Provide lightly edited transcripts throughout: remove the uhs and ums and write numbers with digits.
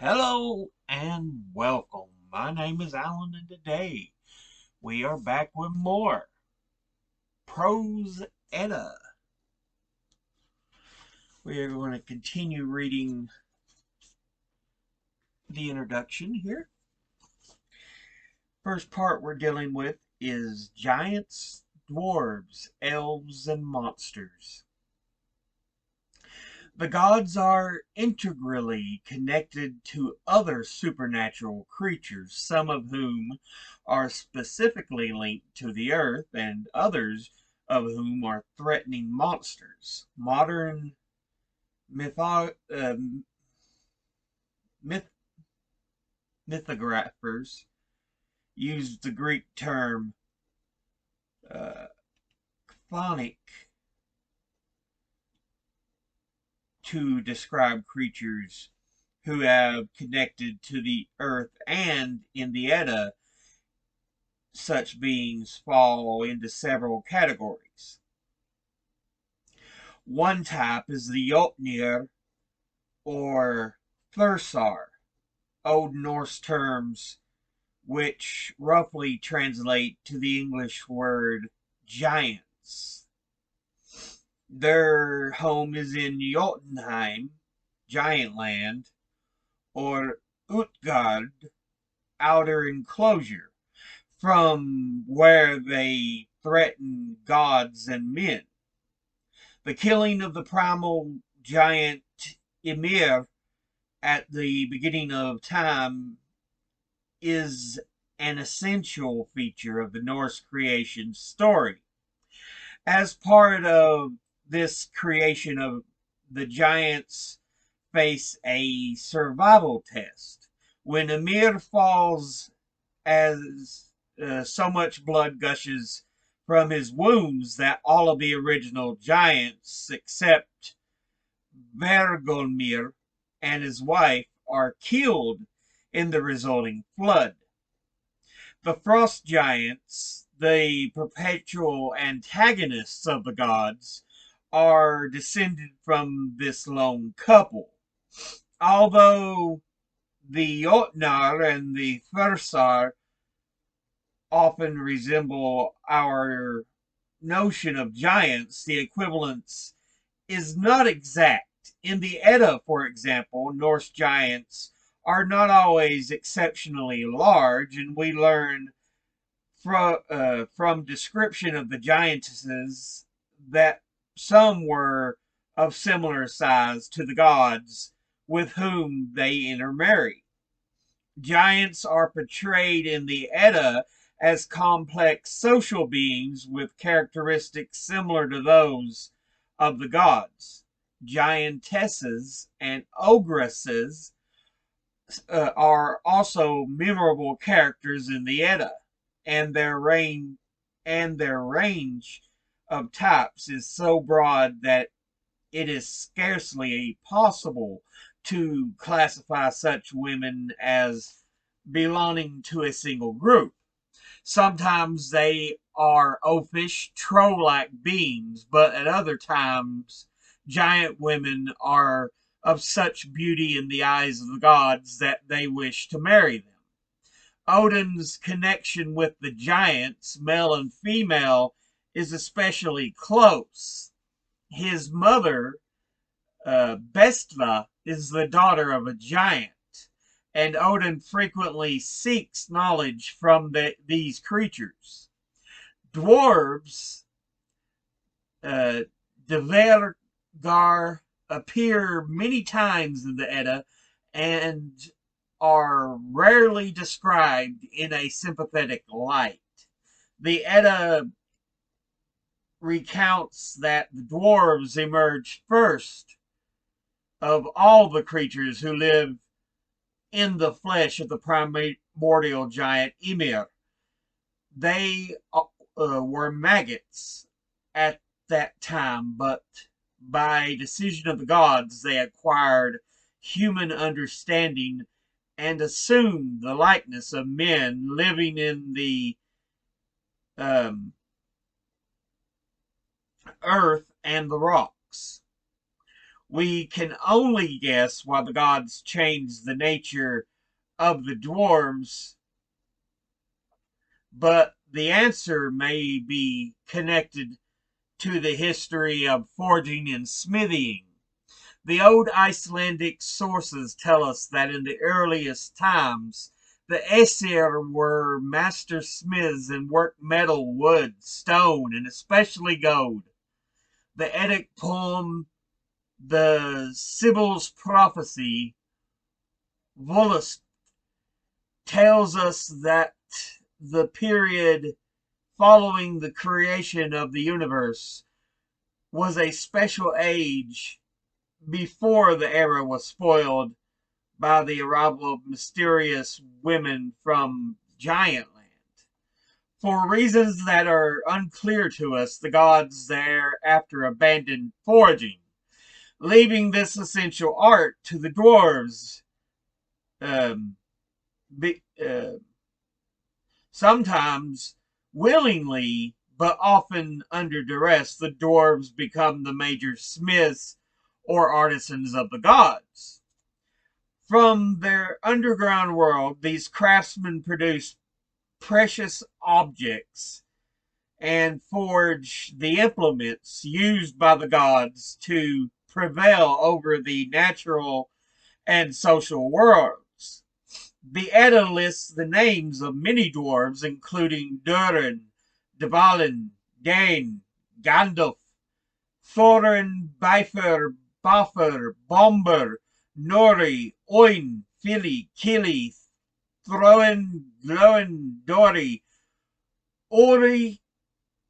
Hello and welcome. My name is Alan, and today we are back with more Prose Edda. We are going to continue reading the introduction here. First part we're dealing with is giants, dwarves, elves, and monsters. The gods are integrally connected to other supernatural creatures, some of whom are specifically linked to the earth, and others of whom are threatening monsters. Modern mytho- uh, myth- mythographers use the Greek term uh, chthonic to describe creatures who have connected to the earth, and in the Edda, such beings fall into several categories. One type is the Jotnir or Thursar, Old Norse terms which roughly translate to the English word giants. Their home is in Jotunheim, Giant Land, or Utgard, Outer Enclosure, from where they threaten gods and men. The killing of the primal giant Ymir at the beginning of time is an essential feature of the Norse creation story. As part of this creation of the giants face a survival test. When Ymir falls, as so much blood gushes from his wounds that all of the original giants, except Vergolmir and his wife, are killed in the resulting flood. The frost giants, the perpetual antagonists of the gods, are descended from this lone couple. Although the Jotnar and the Thursar often resemble our notion of giants, the equivalence is not exact. In the Edda, for example, Norse giants are not always exceptionally large, and we learn from description of the giantesses that some were of similar size to the gods with whom they intermarry. Giants are portrayed in the Edda as complex social beings with characteristics similar to those of the gods. Giantesses and ogresses are also memorable characters in the Edda, and their range of types is so broad that it is scarcely possible to classify such women as belonging to a single group. Sometimes they are oafish, troll-like beings, but at other times, giant women are of such beauty in the eyes of the gods that they wish to marry them. Odin's connection with the giants, male and female, is especially close. His mother, Bestla, is the daughter of a giant, and Odin frequently seeks knowledge from these creatures. Dwarves, uh, Dvergar, appear many times in the Edda and are rarely described in a sympathetic light. The Edda recounts that the dwarves emerged first of all the creatures who live in the flesh of the primordial giant Ymir. They were maggots at that time, but by decision of the gods, they acquired human understanding and assumed the likeness of men living in the um, earth and the rocks. We can only guess why the gods changed the nature of the dwarves, but the answer may be connected to the history of forging and smithing. The old Icelandic sources tell us that in the earliest times, the Aesir were master smiths and worked metal, wood, stone, and especially gold. The Eddic poem, The Sibyl's Prophecy, Volust, tells us that the period following the creation of the universe was a special age before the era was spoiled by the arrival of mysterious women from Giant Land. For reasons that are unclear to us, the gods thereafter abandoned foraging, leaving this essential art to the dwarves. Um, be, Sometimes willingly, but often under duress, the dwarves become the major smiths or artisans of the gods. From their underground world, these craftsmen produce precious objects and forge the implements used by the gods to prevail over the natural and social worlds. The Edda lists the names of many dwarves, including Durin, Dvalin, Dane, Gandalf, Thorin, Bifur, Bafur, Bomber, Nori, Oin, Fili, Kili, Throin, Gloin, Dori, Ori,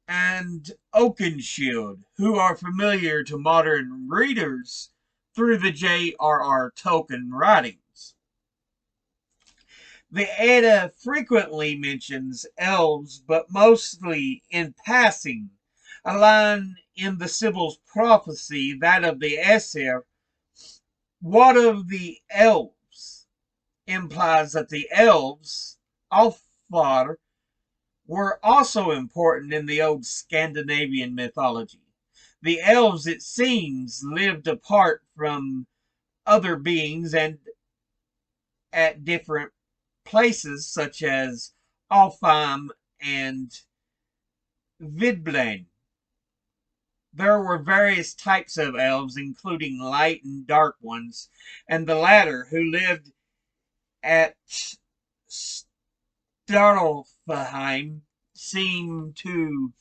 and Oakenshield, who are familiar to modern readers through the J.R.R. Tolkien writings. The Edda frequently mentions elves, but mostly in passing. A line in the Sibyl's prophecy, that of the Aesir, "What of the elves?" implies that the elves, Alfar, were also important in the old Scandinavian mythology. The elves, it seems, lived apart from other beings and at different places such as Alfheim and Vidblain. There were various types of elves, including light and dark ones, and the latter, who lived at Starlfheim, seem to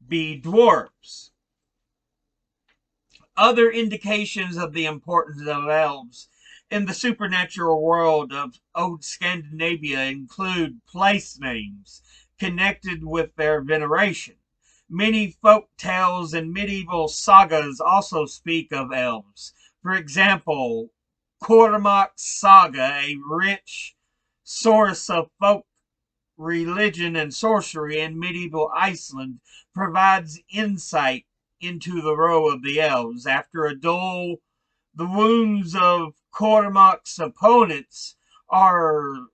be dwarves. Other indications of the importance of elves in the supernatural world of old Scandinavia include place names connected with their veneration. Many folk tales and medieval sagas also speak of elves. For example, Cormac's Saga, a rich source of folk religion and sorcery in medieval Iceland, provides insight into the role of the elves. After a duel, the wounds of Cormac's opponents are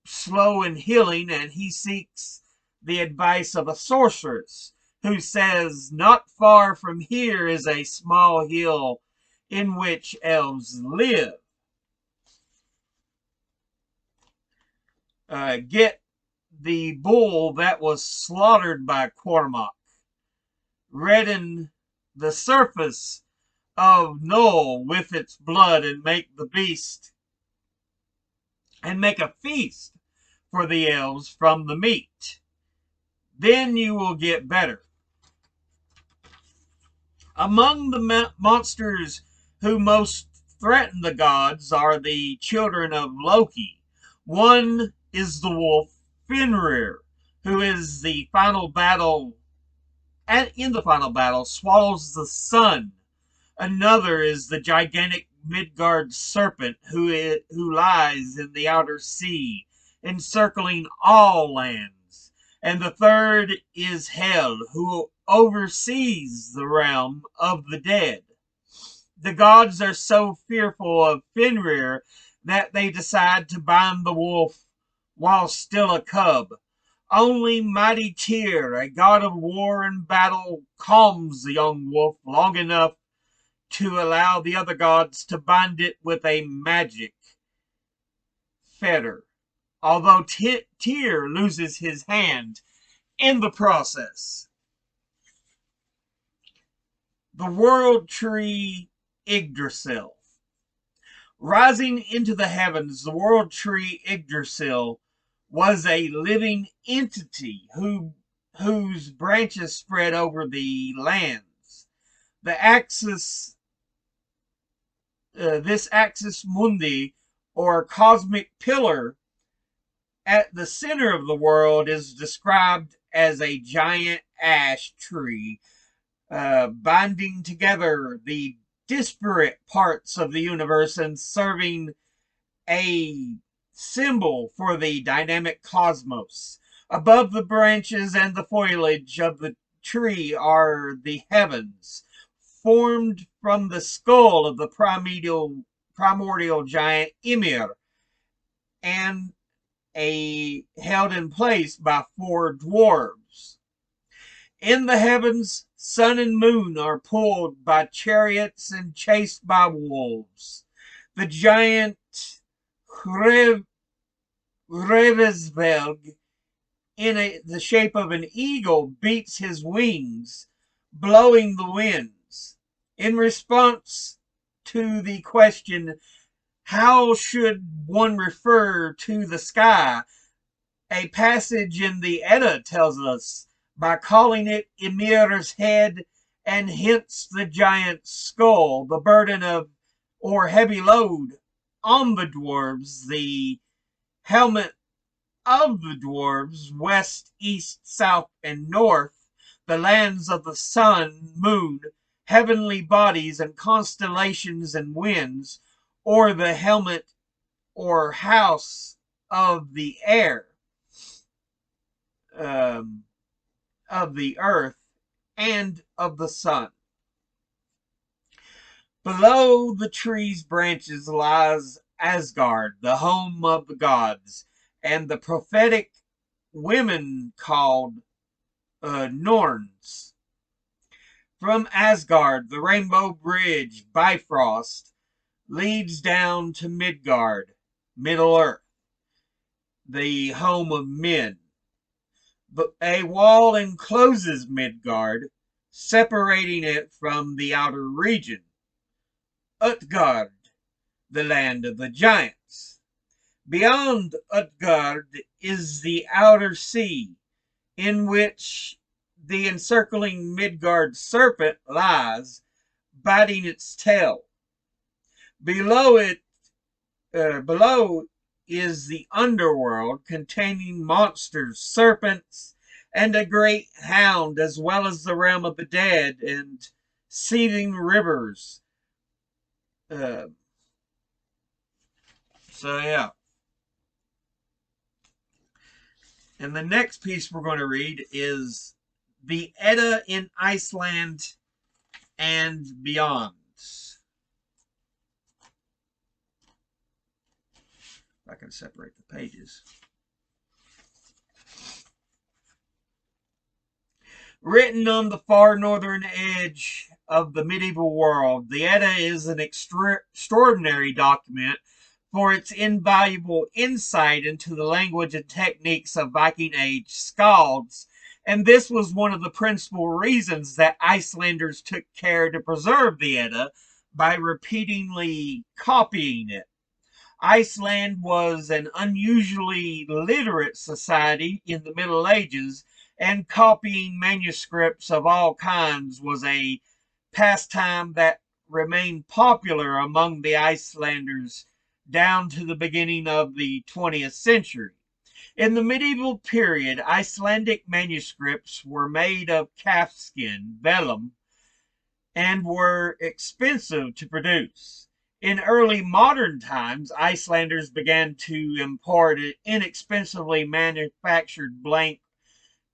slow in healing, and he seeks the advice of a sorceress who says, "Not far from here is a small hill in which elves live." Get the bull that was slaughtered by Cormac, redden the surface of Knoll with its blood, and make the beast and make a feast for the elves from the meat. Then you will get better. Among the monsters who most threaten the gods are the children of Loki. One is the wolf Fenrir, who is the final battle, and in the final battle swallows the sun. Another is the gigantic Midgard serpent, who lies in the outer sea, encircling all lands. And the third is Hel, who oversees the realm of the dead. The gods are so fearful of Fenrir that they decide to bind the wolf while still a cub. Only mighty Tyr, a god of war and battle, calms the young wolf long enough to allow the other gods to bind it with a magic fetter, although Tyr loses his hand in the process. The world tree Yggdrasil. Rising into the heavens, the world tree Yggdrasil was a living entity whose branches spread over the lands. The this axis mundi, or cosmic pillar, at the center of the world is described as a giant ash tree, binding together the disparate parts of the universe and serving a symbol for the dynamic cosmos. Above the branches and the foliage of the tree are the heavens, formed from the skull of the primordial giant Ymir, and held in place by 4 dwarves. In the heavens, sun and moon are pulled by chariots and chased by wolves. The giant Revesvelg, in the shape of an eagle, beats his wings, blowing the winds. In response to the question, how should one refer to the sky, a passage in the Edda tells us, by calling it Ymir's head, and hence the giant's skull, the burden of or heavy load on the dwarves, the helmet of the dwarves, west, east, south, and north, the lands of the sun, moon, heavenly bodies, and constellations and winds, or the helmet or house of the air, of the earth, and of the sun. Below the tree's branches lies Asgard, the home of the gods, and the prophetic women called Norns. From Asgard, the rainbow bridge, Bifrost, leads down to Midgard, Middle Earth, the home of men. But a wall encloses Midgard, separating it from the outer region. Utgard, the land of the giants. Beyond Utgard is the outer sea, in which the encircling Midgard serpent lies, biting its tail. Below is the underworld, containing monsters, serpents, and a great hound, as well as the realm of the dead and seething rivers. So yeah. And the next piece we're going to read is the Edda in Iceland and beyond. If I can separate the pages. Written on the far northern edge of the medieval world, the Edda is an extraordinary document for its invaluable insight into the language and techniques of Viking Age skalds, and this was one of the principal reasons that Icelanders took care to preserve the Edda by repeatedly copying it. Iceland was an unusually literate society in the Middle Ages, and copying manuscripts of all kinds was a pastime that remained popular among the Icelanders down to the beginning of the 20th century. In the medieval period, Icelandic manuscripts were made of calfskin, vellum, and were expensive to produce. In early modern times, Icelanders began to import inexpensively manufactured blank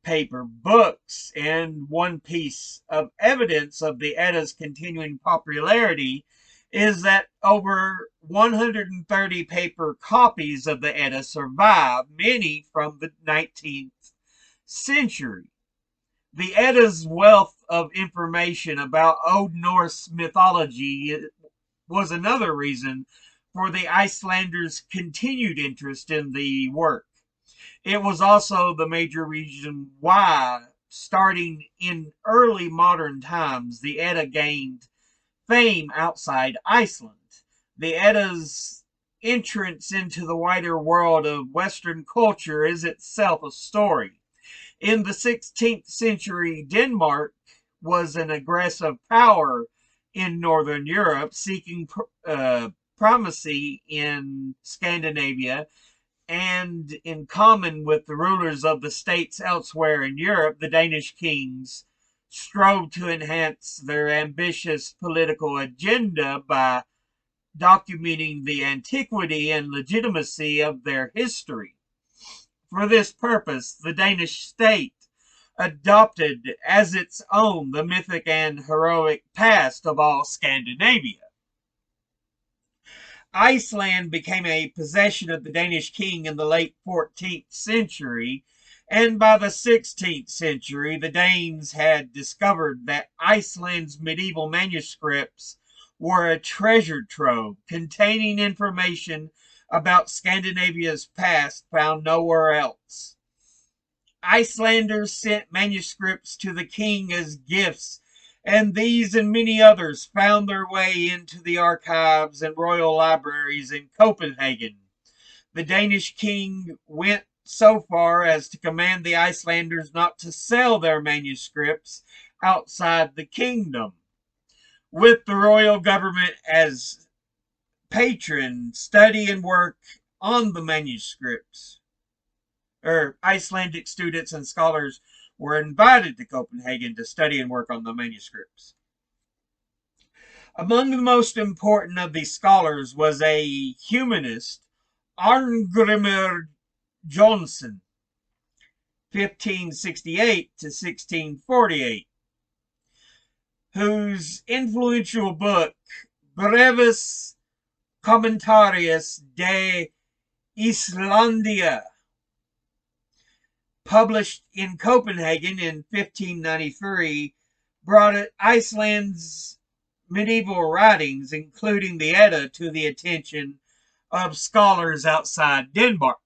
paper books, and one piece of evidence of the Edda's continuing popularity is that over 130 paper copies of the Edda survive, many from the 19th century. The Edda's wealth of information about Old Norse mythology was another reason for the Icelanders' continued interest in the work. It was also the major reason why, starting in early modern times, the Edda gained fame outside Iceland. The Edda's entrance into the wider world of Western culture is itself a story. In the 16th century, Denmark was an aggressive power in Northern Europe, seeking primacy in Scandinavia, and in common with the rulers of the states elsewhere in Europe, the Danish kings strove to enhance their ambitious political agenda by documenting the antiquity and legitimacy of their history. For this purpose, the Danish state adopted as its own the mythic and heroic past of all Scandinavia. Iceland became a possession of the Danish king in the late 14th century, and by the 16th century, the Danes had discovered that Iceland's medieval manuscripts were a treasure trove containing information about Scandinavia's past found nowhere else. Icelanders sent manuscripts to the king as gifts, and these and many others found their way into the archives and royal libraries in Copenhagen. The Danish king went so far as to command the Icelanders not to sell their manuscripts outside the kingdom. With the royal government as patron, study and work on the manuscripts, Icelandic students and scholars were invited to Copenhagen to study and work on the manuscripts. Among the most important of these scholars was a humanist, Arngrimur Jonsson, 1568 to 1648, whose influential book, Brevis Commentarius de Islandia, published in Copenhagen in 1593, brought Iceland's medieval writings, including the Edda, to the attention of scholars outside Denmark.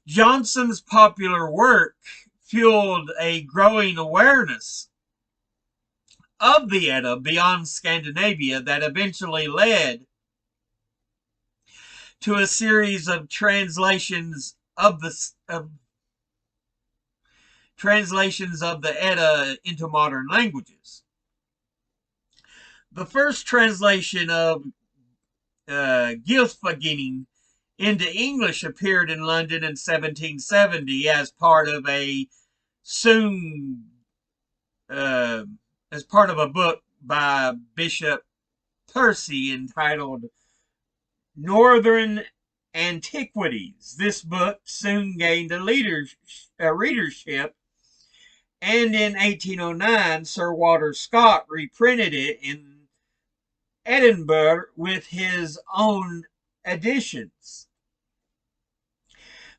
Johnson's popular work fueled a growing awareness of the Edda beyond Scandinavia that eventually led to a series of translations of the Edda into modern languages. The first translation of Gylfaginning into English appeared in London in 1770 as part of a book by Bishop Percy entitled Northern Antiquities. This book soon gained a readership, and in 1809 Sir Walter Scott reprinted it in Edinburgh with his own additions.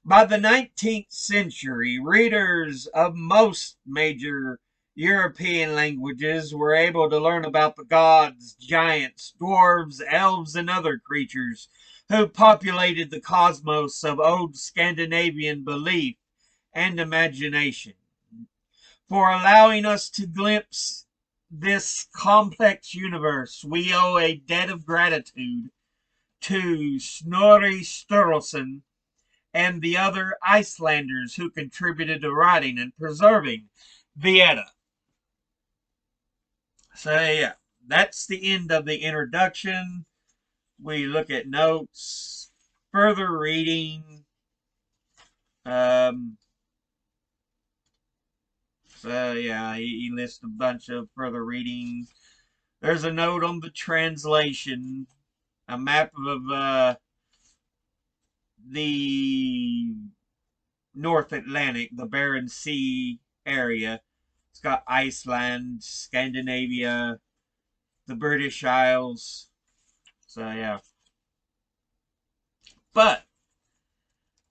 By the 19th century, readers of most major European languages were able to learn about the gods, giants, dwarves, elves, and other creatures who populated the cosmos of old Scandinavian belief and imagination. For allowing us to glimpse this complex universe, we owe a debt of gratitude to Snorri Sturluson and the other Icelanders who contributed to writing and preserving the Edda. So yeah, that's the end of the introduction. We look at notes, further reading. So yeah, he lists a bunch of further reading. There's a note on the translation, a map of the North Atlantic, the Barents Sea area. It's got Iceland, Scandinavia, the British Isles. So yeah. But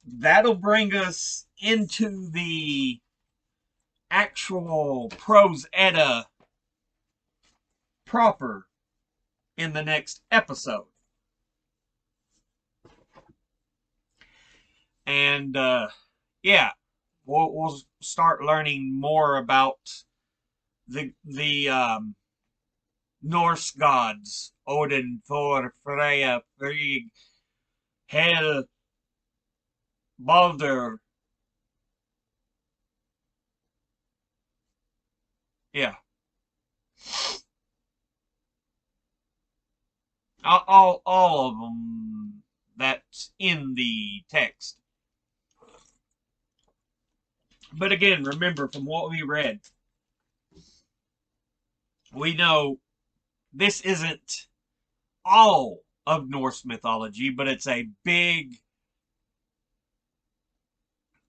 that'll bring us into the actual Prose Edda proper in the next episode. And yeah, we'll start learning more about the Norse gods: Odin, Thor, Freya, Frigg, Hel, Balder. Yeah, all of them that's in the text. But again, remember from what we read, we know this isn't all of Norse mythology, but it's a big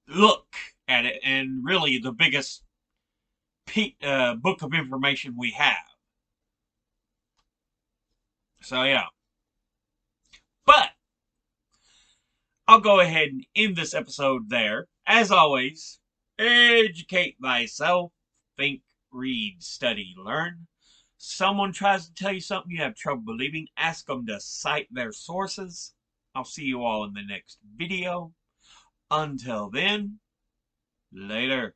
look at it, and really the biggest book of information we have. So yeah, but I'll go ahead and end this episode there. As always, educate thyself, think, read, study, learn. Someone tries to tell you something you have trouble believing, ask them to cite their sources. I'll see you all in the next video. Until then, later.